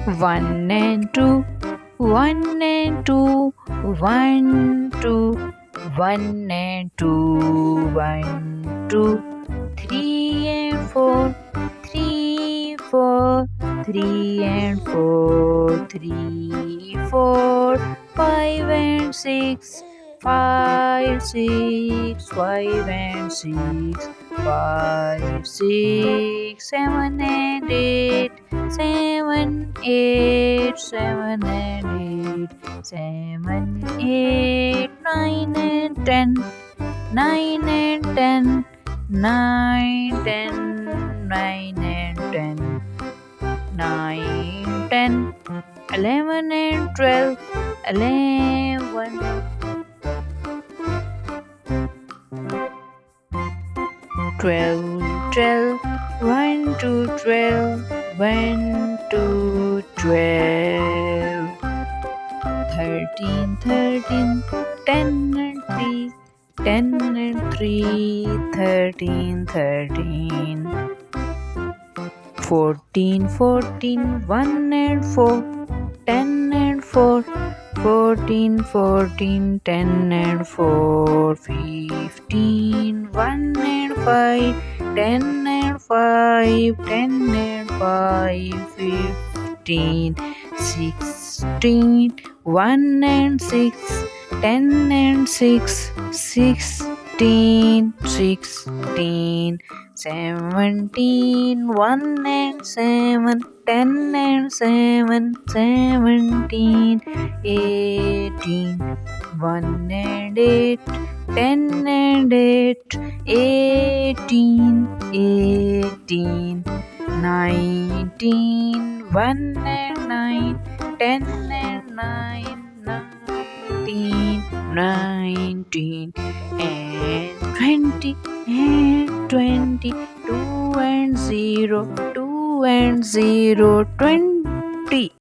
One and two, one and two, one, two, one and two, one, two, three and four, three, four, three and four, three, four, five and six, five, six, five and six, five, six, seven and eight, seven, eight, seven and eight, seven, eight, nine and ten, nine and ten, nine, ten, nine and ten, nine, 10, 11 and 12, 11, 12, 12, 1 to 12, 1 to 12, 13, 13, 10 and 3, 10 and 3, 13, 13, 14, 14, 1 and 4, 10 and 4, 14, 14, 10 and 4, 15, 1 and 5, 10 and 5, 10 and 5, 15, 16, 1 and 6, 10 and 6, 16, 16, 17, 1 and 7, 10 and 7, 17, 18, 1 and 8, 10 and 8, 18, 18, 19, 1 and 9, 10 and 9, 19, 19, and 20 and 20, 2 and 0, 2 and 0, 20.